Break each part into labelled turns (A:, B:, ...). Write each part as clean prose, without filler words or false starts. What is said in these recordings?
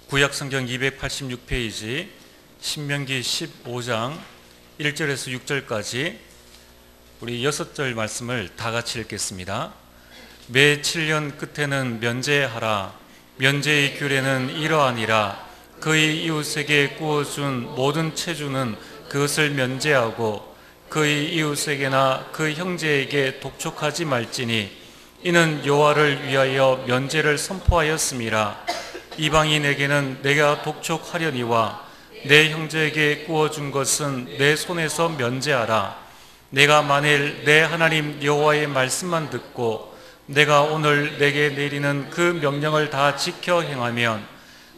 A: 구약성경 286페이지 신명기 15장 1절에서 6절까지 우리 6절 말씀을 다 같이 읽겠습니다. 매 7년 끝에는 면제하라. 면제의 규례는 이러하니라. 그의 이웃에게 구워준 모든 체주는 그것을 면제하고 그의 이웃에게나 그 형제에게 독촉하지 말지니 이는 여호와를 위하여 면제를 선포하였음이라. 이방인에게는 내가 독촉하려니와 내 형제에게 구워준 것은 내 손에서 면제하라. 내가 만일 내 하나님 여호와의 말씀만 듣고 내가 오늘 내게 내리는 그 명령을 다 지켜 행하면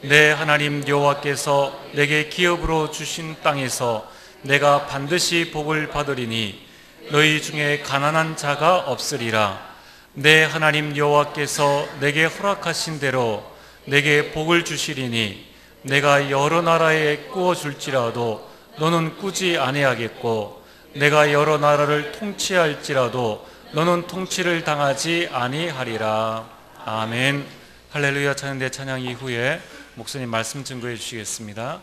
A: 내 하나님 여호와께서 내게 기업으로 주신 땅에서 내가 반드시 복을 받으리니 너희 중에 가난한 자가 없으리라. 내 하나님 여호와께서 내게 허락하신 대로 내게 복을 주시리니 내가 여러 나라에 구워줄지라도 너는 꾸지 아니하겠고 내가 여러 나라를 통치할지라도 너는 통치를 당하지 아니하리라. 아멘. 할렐루야. 찬양대 찬양 이후에 목사님 말씀 증거해 주시겠습니다.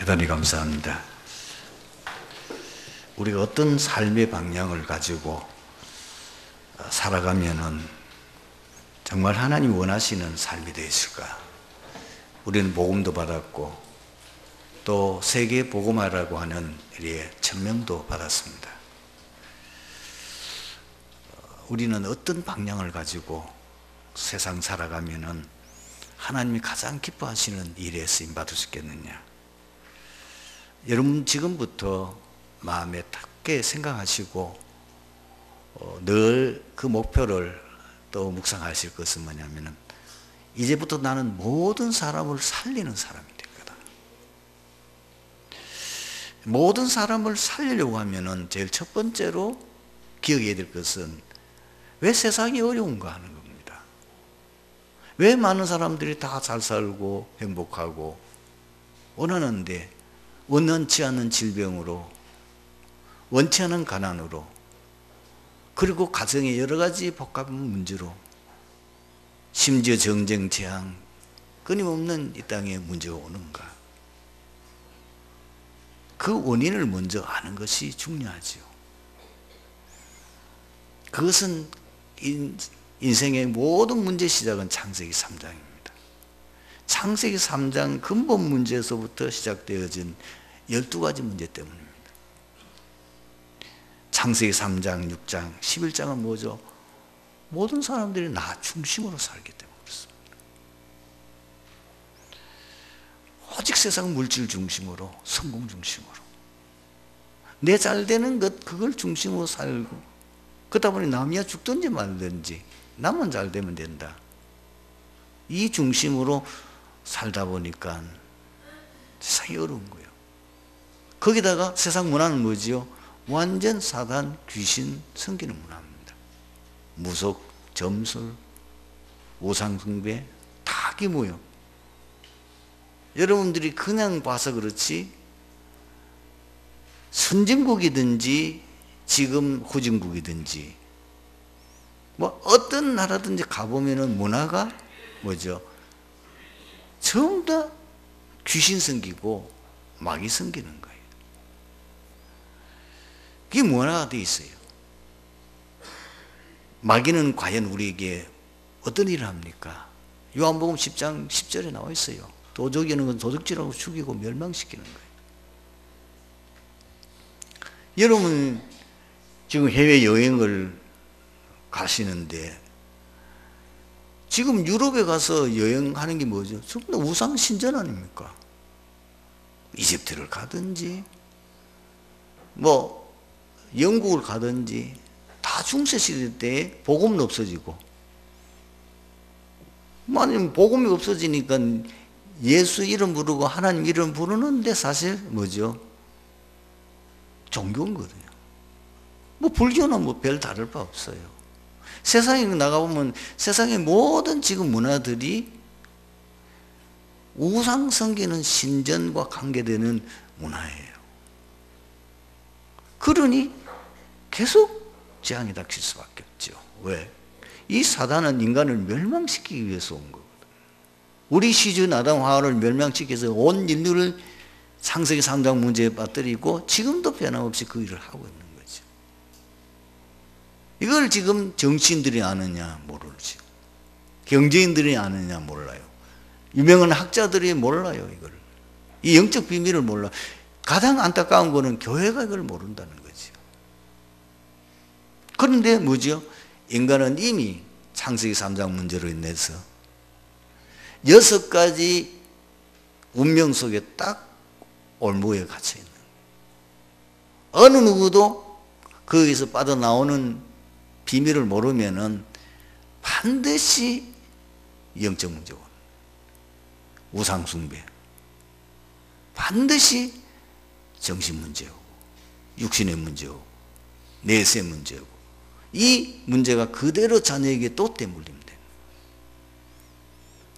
B: 대단히 감사합니다. 우리가 어떤 삶의 방향을 가지고 살아가면은 정말 하나님 원하시는 삶이 되었을까? 우리는 복음도 받았고 또 세계 복음화라고 하는 일에 천명도 받았습니다. 우리는 어떤 방향을 가지고 세상 살아가면은 하나님이 가장 기뻐하시는 일에 쓰임 받을 수 있겠느냐? 여러분 지금부터 마음에 탁게 생각하시고 늘 그 목표를 또 묵상하실 것은 뭐냐면은 이제부터 나는 모든 사람을 살리는 사람이 될 거다. 모든 사람을 살리려고 하면은 제일 첫 번째로 기억해야 될 것은 왜 세상이 어려운가 하는 겁니다. 왜 많은 사람들이 다 잘 살고 행복하고 원하는데 원치 않는 질병으로, 원치 않은 가난으로, 그리고 가정의 여러 가지 복잡한 문제로, 심지어 정쟁, 재앙, 끊임없는 이 땅에 문제가 오는가? 그 원인을 먼저 아는 것이 중요하죠. 그것은 인생의 모든 문제 시작은 창세기 3장입니다. 창세기 3장 근본 문제에서부터 시작되어진 12가지 문제 때문입니다. 창세기 3장, 6장, 11장은 뭐죠? 모든 사람들이 나 중심으로 살기 때문에 그렇습니다. 오직 세상 물질 중심으로, 성공 중심으로, 내 잘되는 것 그걸 중심으로 살고, 그러다 보니 남이야 죽든지 말든지 나만 잘 되면 된다, 이 중심으로 살다 보니까 세상이 어려운 거예요. 거기다가 세상 문화는 뭐지요? 완전 사단, 귀신 섬기는 문화입니다. 무속, 점술, 우상숭배 다 기모요. 여러분들이 그냥 봐서 그렇지 선진국이든지 지금 후진국이든지 뭐 어떤 나라든지 가보면은 문화가 뭐죠? 전부 다 귀신 섬기고 마귀 섬기는 거예요. 그게 문화가 돼 있어요. 마귀는 과연 우리에게 어떤 일을 합니까? 요한복음 10장 10절에 나와 있어요. 도적이는 건 도둑질하고 죽이고 멸망시키는 거예요. 여러분 지금 해외여행을 가시는데 지금 유럽에 가서 여행하는 게 뭐죠? 전부 다 우상 신전 아닙니까? 이집트를 가든지 뭐 영국을 가든지 다 중세시대 때 복음은 없어지고, 만약 복음이 없어지니까 예수 이름 부르고 하나님 이름 부르는데 사실 뭐죠? 종교인 거거든요. 뭐 불교는 뭐 별 다를 바 없어요. 세상에 나가보면 세상의 모든 지금 문화들이 우상 섬기는 신전과 관계되는 문화예요. 그러니 계속 재앙이 닥칠 수밖에 없죠. 왜? 이 사단은 인간을 멸망시키기 위해서 온 거거든요. 우리 시준 아담 하와를 멸망시키기 위해서 온 인류를 창세기 3장 문제에 빠뜨리고 지금도 변함없이 그 일을 하고 있는 거죠. 이걸 지금 정치인들이 아느냐 모르지, 경제인들이 아느냐 몰라요, 유명한 학자들이 몰라요. 이걸, 이 영적 비밀을 몰라. 가장 안타까운 거는 교회가 이걸 모른다는 거죠. 그런데 뭐죠? 인간은 이미 창세기 3장 문제로 인해서 6가지 운명 속에 딱 올무에 갇혀 있는 거예요. 어느 누구도 거기서 빠져나오는 비밀을 모르면은 반드시 영적 문제가 오는 거예요. 우상숭배, 반드시 정신 문제고, 육신의 문제고, 내세 문제고, 이 문제가 그대로 자녀에게 또 대물림되는 거예요.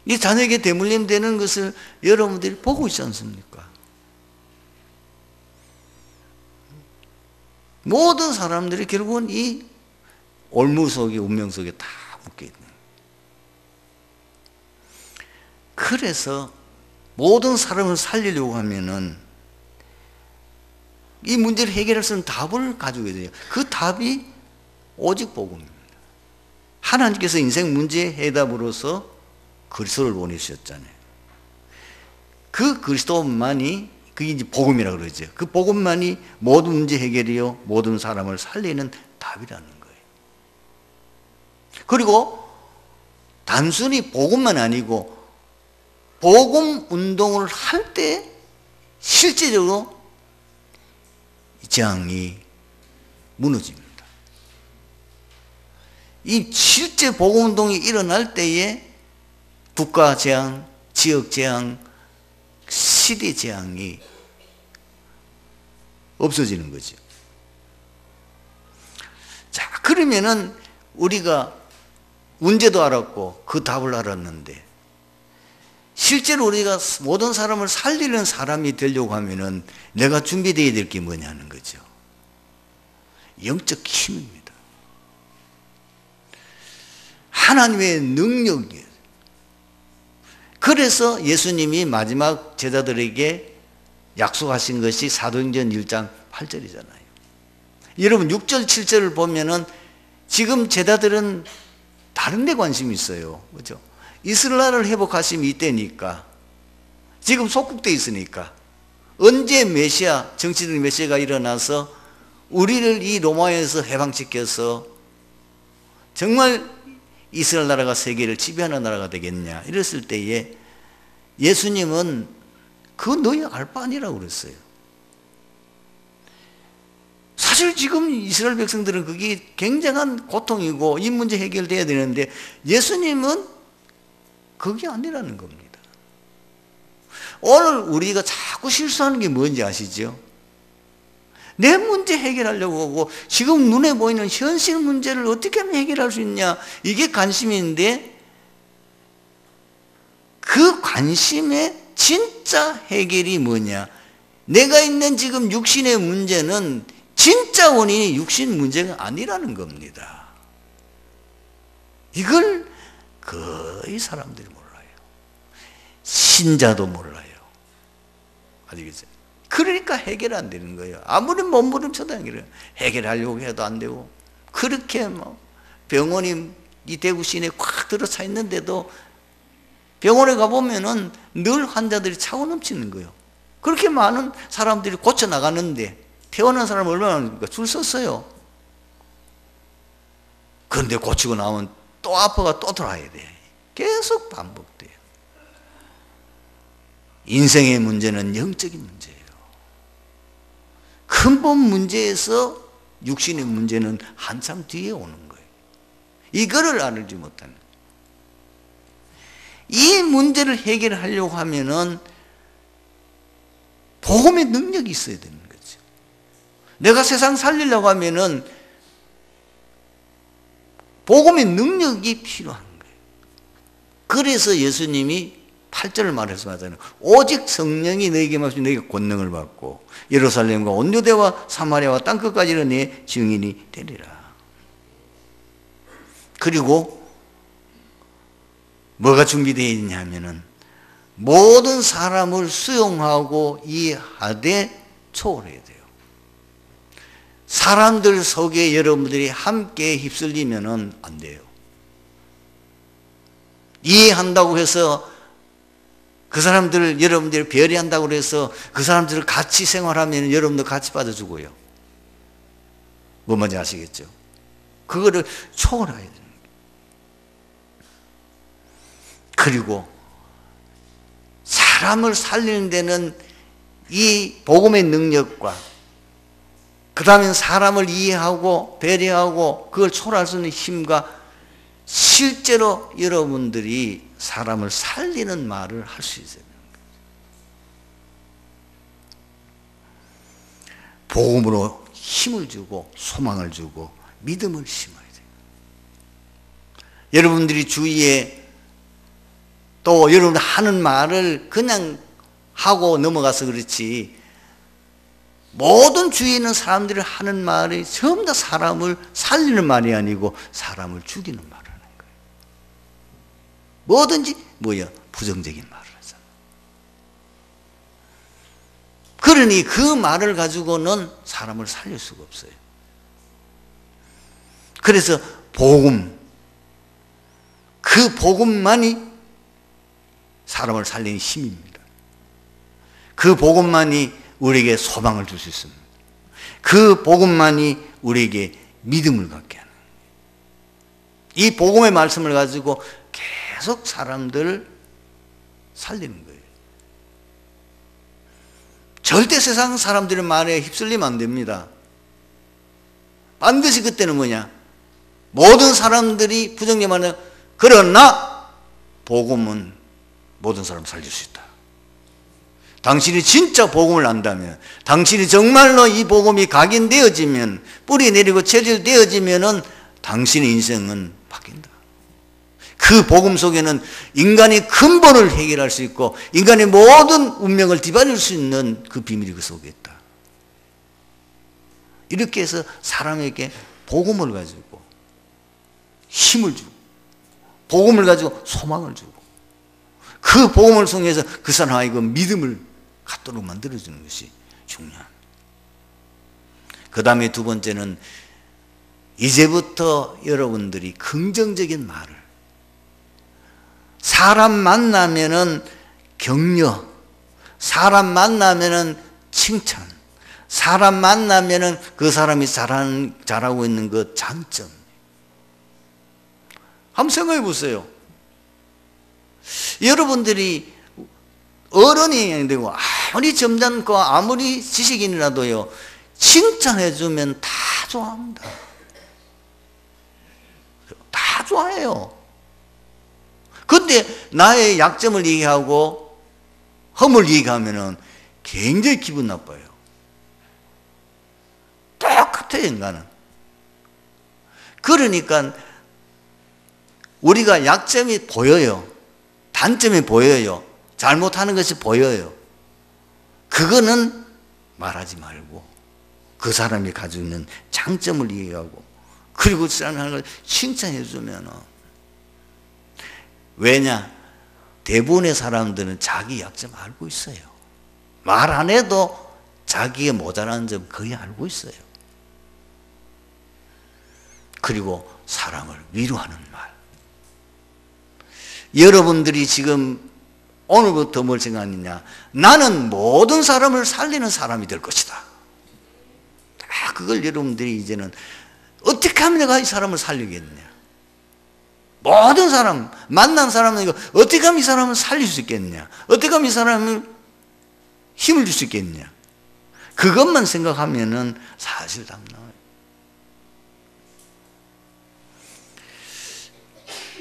B: 이 자녀에게 대물림되는 것을 여러분들이 보고 있지 않습니까? 모든 사람들이 결국은 이 올무 속에, 운명 속에 다 묶여 있는 거예요. 그래서 모든 사람을 살리려고 하면은 이 문제를 해결할 수 있는 답을 가지고 있어요. 그 답이 오직 복음입니다. 하나님께서 인생 문제의 해답으로서 그리스도를 보내주셨잖아요. 그 그리스도만이, 그게 이제 복음이라고 그러죠. 그 복음만이 모든 문제 해결이요, 모든 사람을 살리는 답이라는 거예요. 그리고 단순히 복음만 아니고 복음 운동을 할 때 실제적으로 재앙이 무너집니다. 이 실제 복음 운동이 일어날 때에 국가 재앙, 지역 재앙, 시대 재앙이 없어지는 거죠. 자, 그러면은 우리가 문제도 알았고 그 답을 알았는데 실제로 우리가 모든 사람을 살리는 사람이 되려고 하면은 내가 준비되어야 될 게 뭐냐는 거죠. 영적 힘입니다. 하나님의 능력이에요. 그래서 예수님이 마지막 제자들에게 약속하신 것이 사도행전 1장 8절이잖아요. 여러분 6절 7절을 보면은 지금 제자들은 다른 데 관심이 있어요. 그렇죠? 이스라엘을 회복하심이 이때니까 지금 속국돼 있으니까 언제 메시아 정치적인 메시아가 일어나서 우리를 이 로마에서 해방시켜서 정말 이스라엘 나라가 세계를 지배하는 나라가 되겠냐 이랬을 때에 예수님은 그거 너희 알 바 아니라고 그랬어요. 사실 지금 이스라엘 백성들은 그게 굉장한 고통이고 이 문제 해결돼야 되는데 예수님은 그게 아니라는 겁니다. 오늘 우리가 자꾸 실수하는 게 뭔지 아시죠? 내 문제 해결하려고 하고 지금 눈에 보이는 현실 문제를 어떻게 하면 해결할 수 있냐 이게 관심인데 그 관심의 진짜 해결이 뭐냐? 내가 있는 지금 육신의 문제는 진짜 원인이 육신 문제가 아니라는 겁니다. 이걸 거의 사람들이 몰라요. 신자도 몰라요. 아시겠어요? 그러니까 해결 안 되는 거예요. 아무리 몸부림쳐도 해결하려고 해도 안 되고 그렇게 뭐 병원이 이 대구 시내에 꽉 들어차 있는데도 병원에 가보면은 늘 환자들이 차고 넘치는 거예요. 그렇게 많은 사람들이 고쳐 나가는데 태어난 사람 얼마나 많습니까? 줄 섰어요. 그런데 고치고 나면 또 아파가 또 돌아야 돼. 계속 반복돼요. 인생의 문제는 영적인 문제예요. 근본 문제에서 육신의 문제는 한참 뒤에 오는 거예요. 이거를 알지 못하는 거예요. 이 문제를 해결하려고 하면은 복음의 능력이 있어야 되는 거죠. 내가 세상 살리려고 하면은 복음의 능력이 필요한 거예요. 그래서 예수님이 8절을 말씀하잖아요. 오직 성령이 너에게 임하시면 너희가 권능을 받고 예루살렘과 온 유대와 사마리아와 땅끝까지 내 증인이 되리라. 그리고 뭐가 준비되어 있냐 하면은 모든 사람을 수용하고 이해하되 초월해야 돼요. 사람들 속에 여러분들이 함께 휩쓸리면은 안 돼요. 이해한다고 해서 그 사람들을 여러분들이 배려한다고 해서 그 사람들을 같이 생활하면 여러분도 같이 빠져 죽어요. 뭐 뭔지 아시겠죠? 그거를 초월해야 돼요. 그리고 사람을 살리는 데는 이 복음의 능력과 그 다음에 사람을 이해하고 배려하고 그걸 초월할 수 있는 힘과 실제로 여러분들이 사람을 살리는 말을 할 수 있어야 되는 거예요. 복음으로 힘을 주고 소망을 주고 믿음을 심어야 돼요. 여러분들이 주위에 또 여러분 하는 말을 그냥 하고 넘어가서 그렇지 모든 주위에 있는 사람들이 하는 말이 전부 다 사람을 살리는 말이 아니고 사람을 죽이는 말을 하는 거예요. 뭐든지 부정적인 말을 하잖아요. 그러니 그 말을 가지고는 사람을 살릴 수가 없어요. 그래서 복음, 그 복음만이 사람을 살리는 힘입니다. 그 복음만이 우리에게 소망을 줄 수 있습니다. 그 복음만이 우리에게 믿음을 갖게 하는 거예요. 이 복음의 말씀을 가지고 계속 사람들을 살리는 거예요. 절대 세상 사람들의 말에 휩쓸리면 안 됩니다. 반드시 그때는 뭐냐? 모든 사람들이 부정님하는, 그러나 복음은 모든 사람을 살릴 수 있다. 당신이 진짜 복음을 안다면, 당신이 정말로 이 복음이 각인되어지면, 뿌리 내리고 체질되어지면은 당신의 인생은 바뀐다. 그 복음 속에는 인간의 근본을 해결할 수 있고 인간의 모든 운명을 뒤바릴 수 있는 그 비밀이 그 속에 있다. 이렇게 해서 사람에게 복음을 가지고 힘을 주고, 복음을 가지고 소망을 주고, 그 복음을 통해서 그 사람에게 믿음을 갖도록 만들어주는 것이 중요합니다. 그 다음에 두 번째는, 이제부터 여러분들이 긍정적인 말을, 사람 만나면은 격려, 사람 만나면은 칭찬, 사람 만나면은 그 사람이 잘하고 있는 그 장점. 한번 생각해 보세요. 여러분들이 어른이 되고 아무리 점잖고 아무리 지식인이라도요, 칭찬해 주면 다 좋아합니다. 다 좋아해요. 근데 나의 약점을 얘기하고 험을 얘기하면은 굉장히 기분 나빠요. 똑같아요, 인간은. 그러니까 우리가 약점이 보여요. 단점이 보여요. 잘못하는 것이 보여요. 그거는 말하지 말고 그 사람이 가지고 있는 장점을 얘기하고, 그리고 그 사람을 칭찬해 주면, 왜냐? 대부분의 사람들은 자기 약점 알고 있어요. 말 안 해도 자기의 모자라는 점 거의 알고 있어요. 그리고 사람을 위로하는 말. 여러분들이 지금 오늘부터 뭘 생각하느냐? 나는 모든 사람을 살리는 사람이 될 것이다. 그걸 여러분들이 이제는 어떻게 하면 내가 이 사람을 살리겠냐? 모든 사람, 만난 사람은 이거 어떻게 하면 이 사람을 살릴 수 있겠냐? 어떻게 하면 이 사람을 힘을 줄 수 있겠냐? 그것만 생각하면은 사실 답 나와요.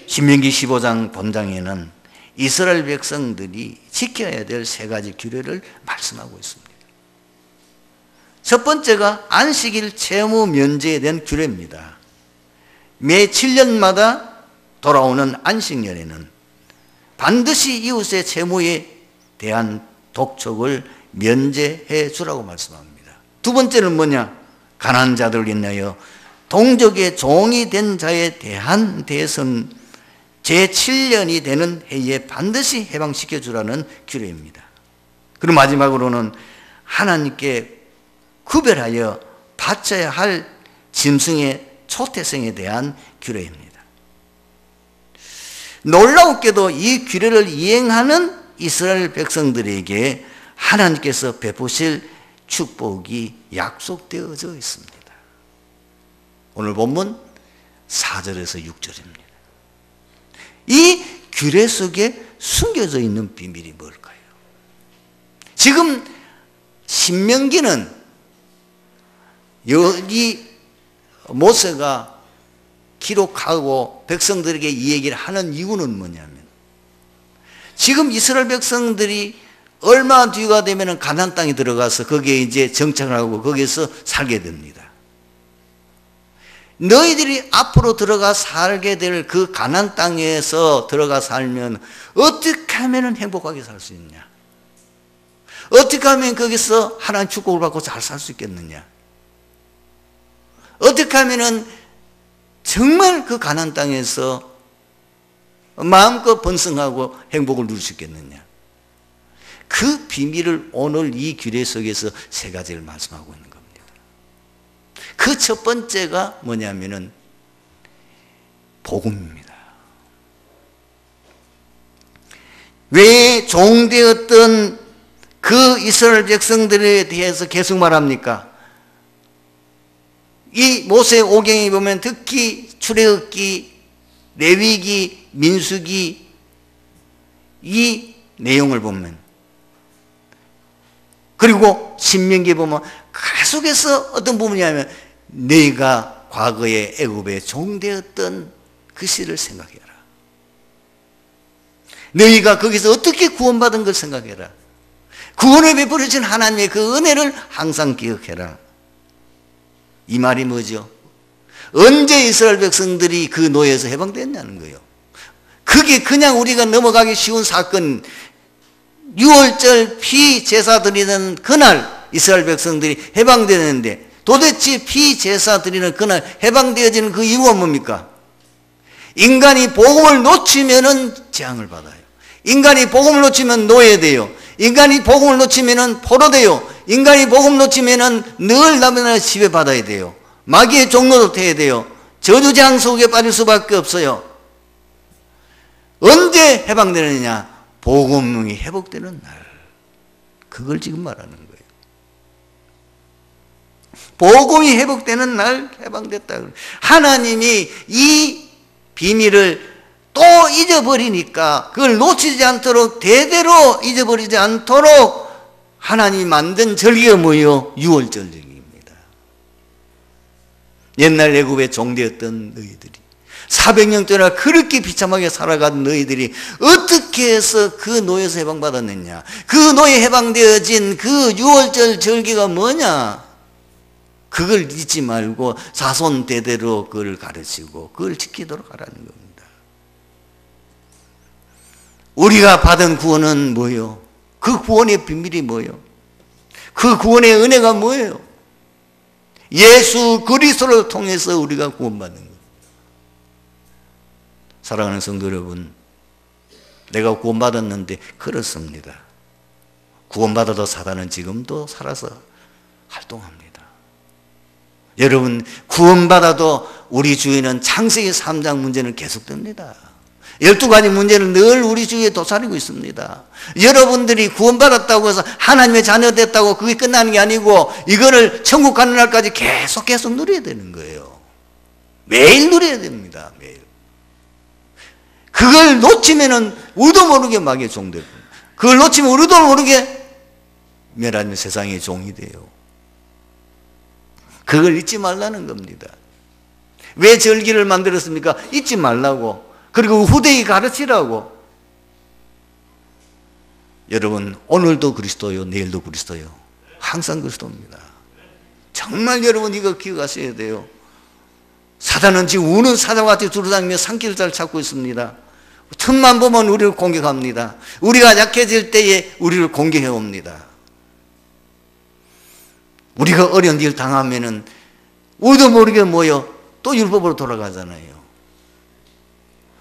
B: 신명기 15장 본장에는 이스라엘 백성들이 지켜야 될 세 가지 규례를 말씀하고 있습니다. 첫 번째가 안식일 채무 면제에 대한 규례입니다. 매 7년마다 돌아오는 안식년에는 반드시 이웃의 채무에 대한 독촉을 면제해 주라고 말씀합니다. 두 번째는 뭐냐? 가난한 자들을 인하여 동족의 종이 된 자에 대한 대선 제7년이 되는 해에 반드시 해방시켜 주라는 규례입니다. 그리고 마지막으로는 하나님께 구별하여 바쳐야 할 짐승의 초태생에 대한 규례입니다. 놀라웠게도 이 규례를 이행하는 이스라엘 백성들에게 하나님께서 베푸실 축복이 약속되어져 있습니다. 오늘 본문 4절에서 6절입니다. 이 규례 속에 숨겨져 있는 비밀이 뭘까요? 지금 신명기는 여기 모세가 기록하고 백성들에게 이 얘기를 하는 이유는 뭐냐면, 지금 이스라엘 백성들이 얼마 뒤가 되면 가나안 땅에 들어가서 거기에 이제 정착을 하고 거기에서 살게 됩니다. 너희들이 앞으로 들어가 살게 될 그 가나안 땅에서 들어가 살면 어떻게 하면 행복하게 살 수 있냐? 어떻게 하면 거기서 하나님 축복을 받고 잘 살 수 있겠느냐? 어떻게 하면은 정말 그 가나안 땅에서 마음껏 번성하고 행복을 누릴 수 있겠느냐? 그 비밀을 오늘 이 규례 속에서 세 가지를 말씀하고 있는 겁니다. 그 첫 번째가 뭐냐면은 복음입니다. 왜 종되었던 그 이스라엘 백성들에 대해서 계속 말합니까? 이 모세 오경에 보면 특히 출애굽기 레위기, 민수기 이 내용을 보면, 그리고 신명기에 보면 계속해서 어떤 부분이냐면 너희가 과거에 애굽에 종되었던 그 시를 생각해라. 너희가 거기서 어떻게 구원받은 걸 생각해라. 구원을 베풀어진 하나님의 그 은혜를 항상 기억해라. 이 말이 뭐죠? 언제 이스라엘 백성들이 그 노예에서 해방됐냐는 거예요. 그게 그냥 우리가 넘어가기 쉬운 사건, 6월절 피 제사 드리는 그날 이스라엘 백성들이 해방되는데, 도대체 피 제사 드리는 그날 해방되어지는 그 이유가 뭡니까? 인간이 복음을 놓치면은 재앙을 받아요. 인간이 복음을 놓치면 노예돼요. 인간이 복음을 놓치면은 포로돼요. 인간이 복음 놓치면은 늘 남의 지배받아야 돼요. 마귀의 종로도 돼야 돼요. 저주재앙 속에 빠질 수밖에 없어요. 언제 해방되느냐? 복음이 회복되는 날. 그걸 지금 말하는 거예요. 복음이 회복되는 날 해방됐다. 하나님이 이 비밀을 또 잊어버리니까 그걸 놓치지 않도록, 대대로 잊어버리지 않도록 하나님이 만든 절기가 뭐예요? 6월절 절기입니다. 옛날 애굽에 종되었던 너희들이 400년 동안 그렇게 비참하게 살아간 너희들이 어떻게 해서 그 노예에서 해방받았느냐? 그 노예 해방되어진 그 6월절 절기가 뭐냐? 그걸 잊지 말고 자손 대대로 그걸 가르치고 그걸 지키도록 하라는 겁니다. 우리가 받은 구원은 뭐예요? 그 구원의 비밀이 뭐예요? 그 구원의 은혜가 뭐예요? 예수 그리스도를 통해서 우리가 구원받는 거예요. 사랑하는 성도 여러분, 내가 구원받았는데 그렇습니다. 구원받아도 사단은 지금도 살아서 활동합니다. 여러분, 구원받아도 우리 주위에는 창세기 3장 문제는 계속됩니다. 12가지 문제는 늘 우리 주위에 도사리고 있습니다. 여러분들이 구원받았다고 해서 하나님의 자녀 됐다고 그게 끝나는 게 아니고 이거를 천국 가는 날까지 계속 누려야 되는 거예요. 매일 누려야 됩니다. 매일. 그걸 놓치면은 우리도 모르게 마귀의 종 되고, 그걸 놓치면 우리도 모르게 멸하는 세상의 종이 돼요. 그걸 잊지 말라는 겁니다. 왜 절기를 만들었습니까? 잊지 말라고. 그리고 후대에 가르치라고. 여러분, 오늘도 그리스도요, 내일도 그리스도요. 항상 그리스도입니다. 정말 여러분 이거 기억하셔야 돼요. 사단은 지금 우는 사자와 같이 두루다니며 산길을 찾고 있습니다. 틈만 보면 우리를 공격합니다. 우리가 약해질 때에 우리를 공격해 옵니다. 우리가 어려운 일 당하면은 우리도 모르게 뭐요? 또 율법으로 돌아가잖아요.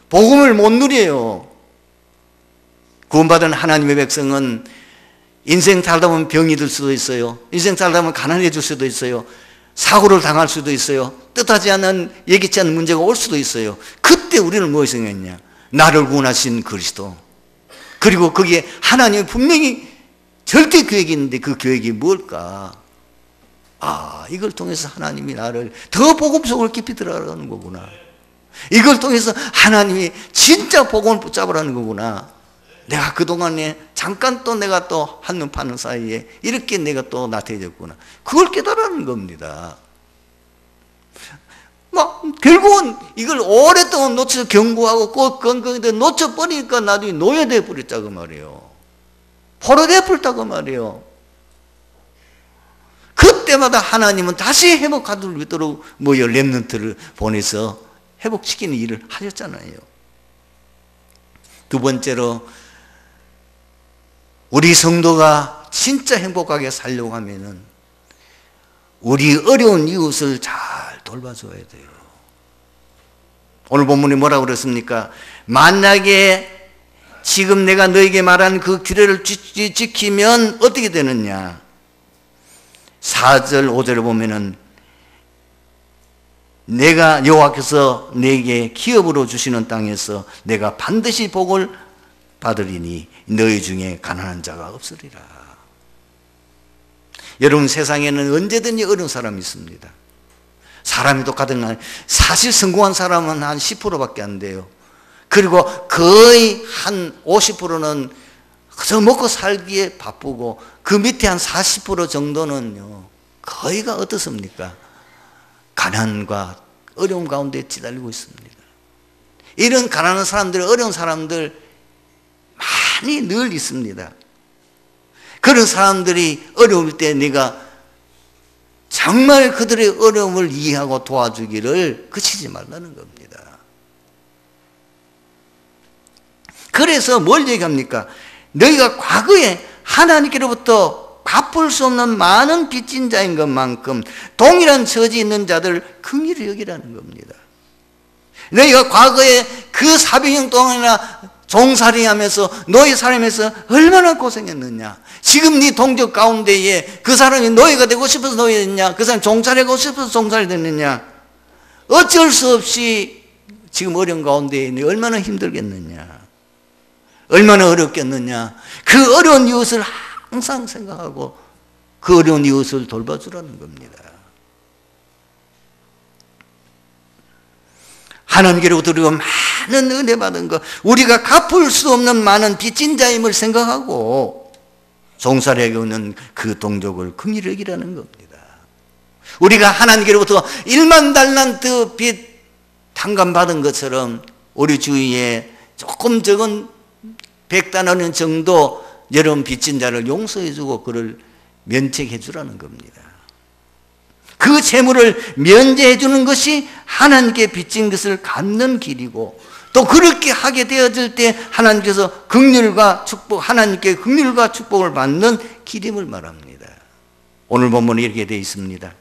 B: 복음을 못 누려요. 구원받은 하나님의 백성은 인생 살다 보면 병이 들 수도 있어요. 인생 살다 보면 가난해질 수도 있어요. 사고를 당할 수도 있어요. 뜻하지 않은, 예기치 않은 문제가 올 수도 있어요. 그때 우리는 무엇을 생각했냐? 나를 구원하신 그리스도, 그리고 거기에 하나님이 분명히 절대 계획이 있는데 그 계획이 뭘까? 아, 이걸 통해서 하나님이 나를 더 복음 속을 깊이 들어가는 거구나. 이걸 통해서 하나님이 진짜 복음을 붙잡으라는 거구나. 내가 그동안에 잠깐 또 내가 또 한눈 파는 사이에 이렇게 내가 또 나태해졌구나. 그걸 깨달으는 겁니다. 결국은 이걸 오랫동안 놓쳐서 경고하고 꼭 건강인데 놓쳐버리니까 나중에 노예돼 버렸다고 말이에요. 포로돼 버렸다고 말이에요. 그때마다 하나님은 다시 회복하도록 렘넌트를 보내서 회복시키는 일을 하셨잖아요. 두 번째로, 우리 성도가 진짜 행복하게 살려고 하면은 우리 어려운 이웃을 잘 돌봐줘야 돼요. 오늘 본문이 뭐라고 그랬습니까? 만약에 지금 내가 너에게 말한 그 규례를 지키면 어떻게 되느냐? 4절 5절을 보면은 내가 여호와께서 내게 기업으로 주시는 땅에서 내가 반드시 복을 받으리니 너희 중에 가난한 자가 없으리라. 여러분, 세상에는 언제든지 어려운 사람이 있습니다. 사람이 똑같은 건 사실 성공한 사람은 한 10%밖에 안 돼요. 그리고 거의 한 50%는 그저 먹고 살기에 바쁘고 그 밑에 한 40% 정도는요, 거의가 어떻습니까? 가난과 어려움 가운데 지달리고 있습니다. 이런 가난한 사람들, 어려운 사람들 많이 늘 있습니다. 그런 사람들이 어려울 때 네가 정말 그들의 어려움을 이해하고 도와주기를 그치지 말라는 겁니다. 그래서 뭘 얘기합니까? 너희가 과거에 하나님께로부터 갚을 수 없는 많은 빚진 자인 것만큼 동일한 처지에 있는 자들 긍휼히 여기라는 겁니다. 너희가 과거에 그 400년 동안이나 종살이하면서 노예 살면서 얼마나 고생했느냐. 지금 네 동족 가운데에 그 사람이 노예가 되고 싶어서 노예됐냐, 그 사람이 종살이하고 싶어서 종살이 됐느냐. 어쩔 수 없이 지금 어려운 가운데 네 얼마나 힘들겠느냐, 얼마나 어렵겠느냐. 그 어려운 이웃을 항상 생각하고 그 어려운 이웃을 돌봐주라는 겁니다. 하나님께로부터 우리가 많은 은혜 받은 것, 우리가 갚을 수 없는 많은 빚진 자임을 생각하고 종살이하고 있는 그 동족을 긍휼히 여기라는 겁니다. 우리가 하나님께로부터 1만 달란트 빚 탕감받은 것처럼 우리 주위에 조금 적은 100달러 정도 여러분 빚진 자를 용서해 주고 그를 면책해 주라는 겁니다. 그 재물을 면제해 주는 것이 하나님께 빚진 것을 갚는 길이고, 또 그렇게 하게 되어질 때 하나님께서 긍휼과 축복, 하나님께 긍휼과 축복을 받는 길임을 말합니다. 오늘 본문에 이렇게 되어 있습니다.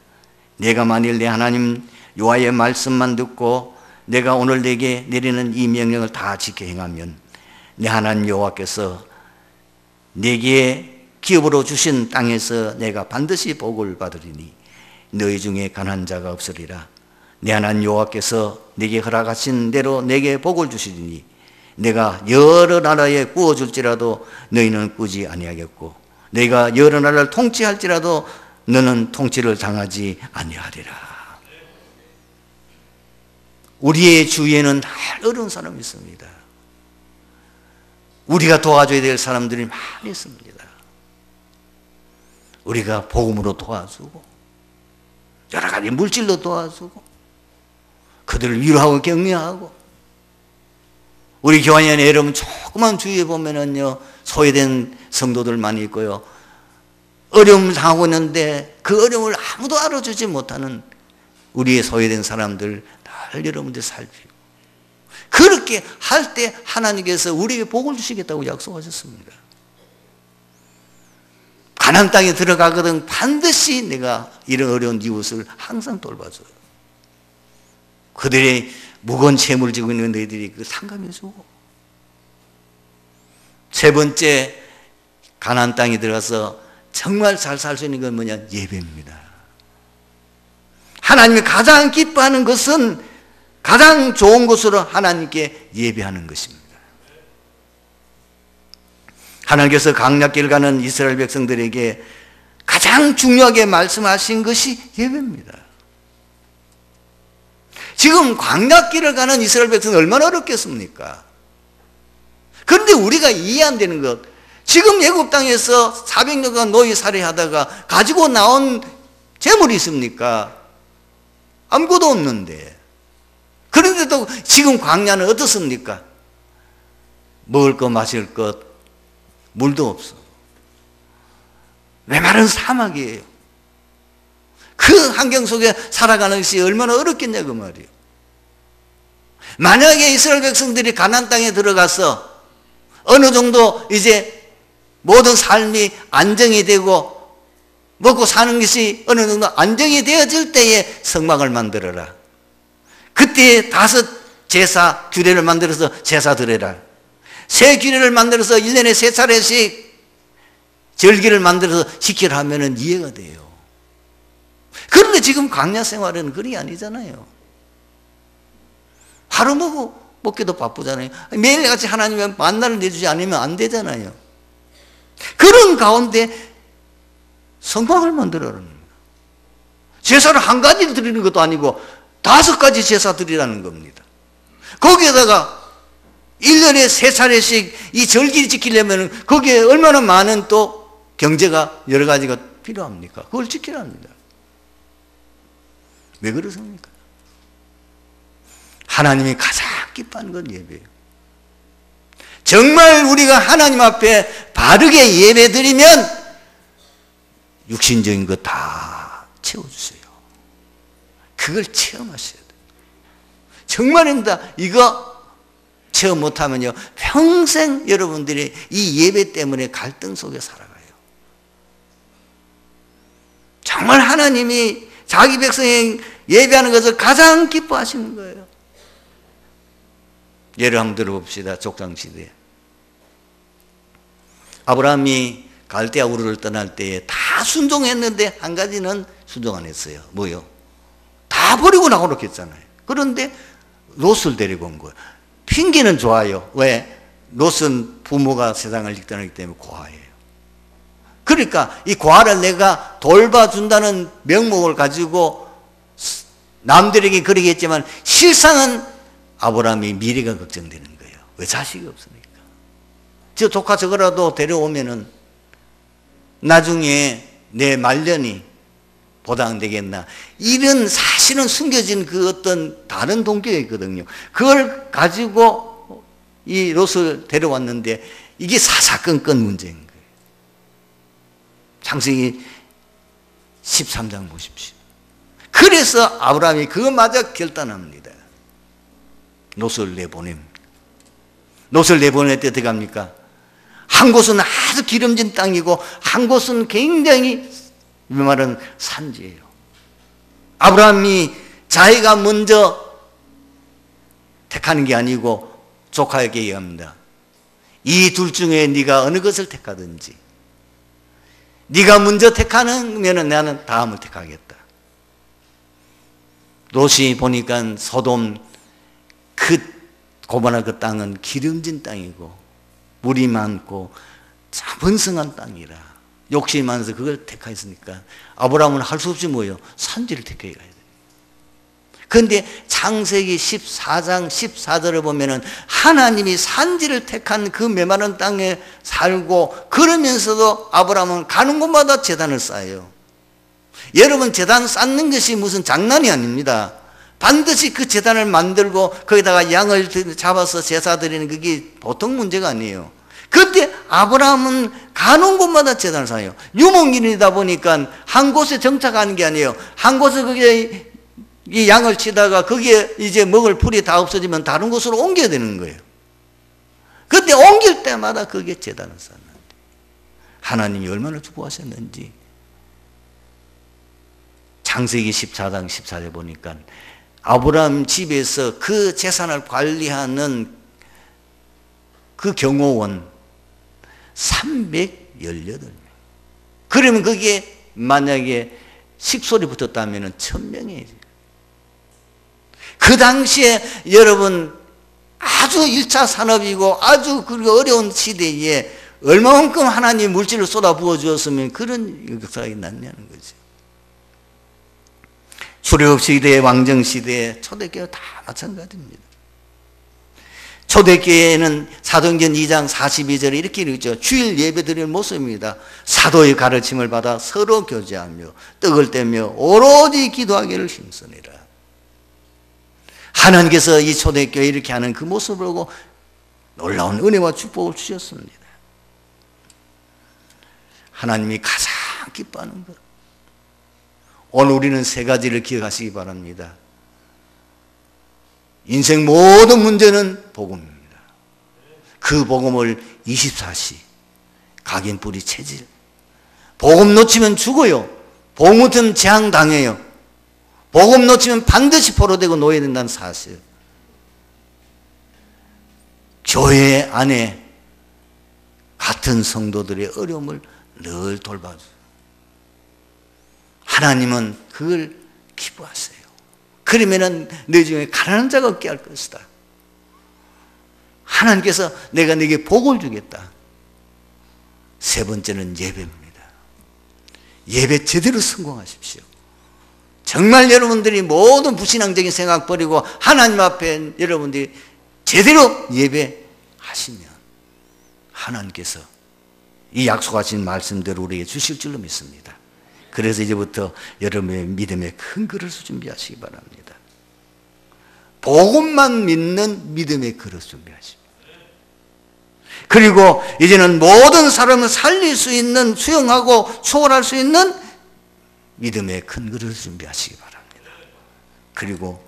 B: 내가 만일 내 하나님 여호와의 말씀만 듣고 내가 오늘 내게 내리는 이 명령을 다 지켜 행하면 내 하나님 여호와께서 내게 기업으로 주신 땅에서 내가 반드시 복을 받으리니 너희 중에 가난한 자가 없으리라. 내 하나님 여호와께서 내게 허락하신 대로 내게 복을 주시리니 내가 여러 나라에 구워줄지라도 너희는 꾸지 아니하겠고 내가 여러 나라를 통치할지라도 너는 통치를 당하지 아니하리라. 우리의 주위에는 늘 어려운 사람이 있습니다. 우리가 도와줘야 될 사람들이 많이 있습니다. 우리가 복음으로 도와주고 여러 가지 물질로 도와주고 그들을 위로하고 격려하고, 우리 교회 안에 여러분 조그만 주위에 보면은요 소외된 성도들 많이 있고요, 어려움을 당하고 있는데 그 어려움을 아무도 알아주지 못하는 우리의 소외된 사람들 늘 여러분들 살피고, 그렇게 할 때 하나님께서 우리에게 복을 주시겠다고 약속하셨습니다. 가나안 땅에 들어가거든 반드시 내가 이런 어려운 이웃을 항상 돌봐줘요. 그들의 무거운 채무를 지고 있는 너희들이 그 상감해주고, 세 번째 가나안 땅에 들어가서 정말 잘 살 수 있는 건 뭐냐? 예배입니다. 하나님이 가장 기뻐하는 것은 가장 좋은 것으로 하나님께 예배하는 것입니다. 하나님께서 광야길 가는 이스라엘 백성들에게 가장 중요하게 말씀하신 것이 예배입니다. 지금 광야길을 가는 이스라엘 백성은 얼마나 어렵겠습니까? 그런데 우리가 이해 안 되는 것, 지금 애굽 땅에서 400년간 노예 살해하다가 가지고 나온 재물이 있습니까? 아무것도 없는데. 그런데도 지금 광야는 어떻습니까? 먹을 것, 마실 것, 물도 없어. 메마른 사막이에요. 그 환경 속에 살아가는 것이 얼마나 어렵겠냐 그 말이에요. 만약에 이스라엘 백성들이 가나안 땅에 들어가서 어느 정도 이제 모든 삶이 안정이 되고 먹고 사는 것이 어느 정도 안정이 되어질 때에 성막을 만들어라. 그때 5 제사 규례를 만들어서 제사 드려라. 새 규례를 만들어서 1년에 3차례씩 절기를 만들어서 지키라 하면은 이해가 돼요. 그런데 지금 광야 생활은 그리 아니잖아요. 하루 먹기도 바쁘잖아요. 매일같이 하나님의 만나를 내주지 않으면 안 되잖아요. 그런 가운데 성막을 만들어라는 거예요. 제사를 한 가지 드리는 것도 아니고 5가지 제사 드리라는 겁니다. 거기에다가 1년에 3차례씩 이 절기를 지키려면 거기에 얼마나 많은 또 경제가 여러 가지가 필요합니까? 그걸 지켜야 합니다. 왜 그렇습니까? 하나님이 가장 기뻐하는 건 예배예요. 정말 우리가 하나님 앞에 바르게 예배드리면 육신적인 거 다 채워주세요. 그걸 체험하셔야 돼요. 정말입니다. 이거 체험 못하면요 평생 여러분들이 이 예배 때문에 갈등 속에 살아가요. 정말 하나님이 자기 백성이 예배하는 것을 가장 기뻐하시는 거예요. 예를 한번 들어봅시다. 족장시대에 아브라함이 갈대아 우르를 떠날 때에 다 순종했는데 한 가지는 순종 안 했어요. 뭐요? 다 버리고 나오라고 했잖아요. 그런데 롯을 데리고 온 거예요. 핑계는 좋아요. 왜? 롯은 부모가 세상을 떠나기 때문에 고아예요. 그러니까 이 고아를 내가 돌봐준다는 명목을 가지고 남들에게 그러게 했지만 실상은 아브라함이 미래가 걱정되는 거예요. 왜? 자식이 없으니까. 저 조카 저거라도 데려오면은 나중에 내 말년이 보장되겠나. 이런 사실은 숨겨진 그 어떤 다른 동기가 있거든요. 그걸 가지고 이 롯을 데려왔는데 이게 사사건건 문제인 거예요. 창세기 13장 보십시오. 그래서 아브라함이 그것마저 결단합니다. 롯을 내보냅니다. 롯을 내보낼 때 어떻게 합니까? 한 곳은 아주 기름진 땅이고 한 곳은 굉장히 이 말은 산지예요. 아브라함이 자기가 먼저 택하는 게 아니고 조카에게 얘기합니다. 이 둘 중에 네가 어느 것을 택하든지 네가 먼저 택하면 나는 다음을 택하겠다. 롯이 보니까 소돔 그 고만한 그 땅은 기름진 땅이고 물이 많고 참 번성한 땅이라 욕심이 많아서 그걸 택하였으니까 아브라함은 할 수 없이 뭐예요? 산지를 택해 가야 돼요. 그런데 창세기 14장 14절을 보면은 하나님이 산지를 택한 그 메마른 땅에 살고 그러면서도 아브라함은 가는 곳마다 제단을 쌓아요. 여러분 제단 쌓는 것이 무슨 장난이 아닙니다. 반드시 그 제단을 만들고 거기다가 양을 잡아서 제사 드리는 그게 보통 문제가 아니에요. 그때 아브라함은 가는 곳마다 제단을 쌓아요. 유목민이다 보니까 한 곳에 정착하는 게 아니에요. 한 곳에 거기에 이 양을 치다가 거기에 이제 먹을 풀이 다 없어지면 다른 곳으로 옮겨야 되는 거예요. 그때 옮길 때마다 거기에 제단을 쌓는데 하나님이 얼마나 축복하셨는지 창세기 14장 14절 보니까 아브라함 집에서 그 재산을 관리하는 그 경호원 318명. 그러면 거기에 만약에 식솔이 붙었다면 1000명이에요. 그 당시에 여러분 아주 1차 산업이고 아주 그 어려운 시대에 얼마만큼 하나님 물질을 쏟아 부어 주었으면 그런 역사가 났냐는 거죠. 출애굽 시대, 왕정 시대, 초대교회 다 마찬가지입니다. 초대교회는 사도행전 2장 42절에 이렇게 읽죠. 주일 예배 드리는 모습입니다. 사도의 가르침을 받아 서로 교제하며 떡을 떼며 오로지 기도하기를 힘쓰니라. 하나님께서 이 초대교회 이렇게 하는 그 모습을 보고 놀라운 은혜와 축복을 주셨습니다. 하나님이 가장 기뻐하는 것. 오늘 우리는 3가지를 기억하시기 바랍니다. 인생 모든 문제는 복음입니다. 그 복음을 24시 각인뿌리 체질. 복음 놓치면 죽어요. 복음 놓치면 재앙당해요. 복음 놓치면 반드시 포로되고 놓여야 된다는 사실. 교회 안에 같은 성도들의 어려움을 늘 돌봐줘요. 하나님은 그걸 기뻐하세요. 그러면은 너 중에 가난한 자가 없게 할 것이다. 하나님께서 내가 네게 복을 주겠다. 3번째는 예배입니다. 예배 제대로 성공하십시오. 정말 여러분들이 모든 불신앙적인 생각 버리고 하나님 앞에 여러분들이 제대로 예배하시면 하나님께서 이 약속하신 말씀대로 우리에게 주실 줄로 믿습니다. 그래서 이제부터 여러분의 믿음의 큰 그릇을 준비하시기 바랍니다. 복음만 믿는 믿음의 그릇 준비하십니다. 그리고 이제는 모든 사람을 살릴 수 있는, 수용하고 초월할 수 있는 믿음의 큰 그릇을 준비하시기 바랍니다. 그리고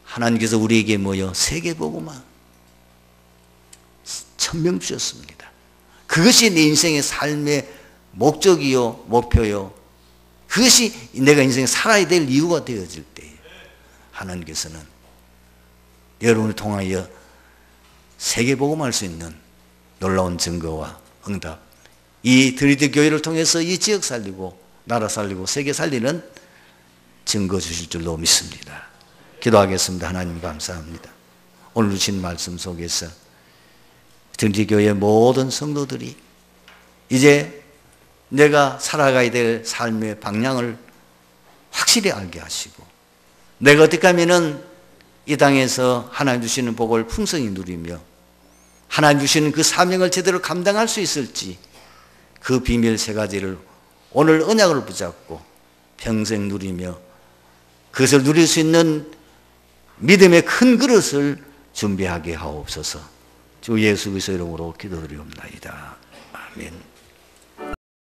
B: 하나님께서 우리에게 뭐요? 세계복음화 1000명 주셨습니다. 그것이 내 인생의 삶의 목적이요, 목표요. 그것이 내가 인생에 살아야 될 이유가 되어질 때 하나님께서는 여러분을 통하여 세계복음할 수 있는 놀라운 증거와 응답, 이 드리드 교회를 통해서 이 지역 살리고 나라 살리고 세계 살리는 증거 주실 줄로 믿습니다. 기도하겠습니다. 하나님 감사합니다. 오늘 주신 말씀 속에서 드리드 교회의 모든 성도들이 이제 내가 살아가야 될 삶의 방향을 확실히 알게 하시고 내가 어떻게 하면은 이 땅에서 하나님 주시는 복을 풍성히 누리며 하나님 주시는 그 사명을 제대로 감당할 수 있을지 그 비밀 세 가지를 오늘 언약을 붙잡고 평생 누리며 그것을 누릴 수 있는 믿음의 큰 그릇을 준비하게 하옵소서. 주 예수 그리스도 이름으로 기도드리옵나이다. 아멘.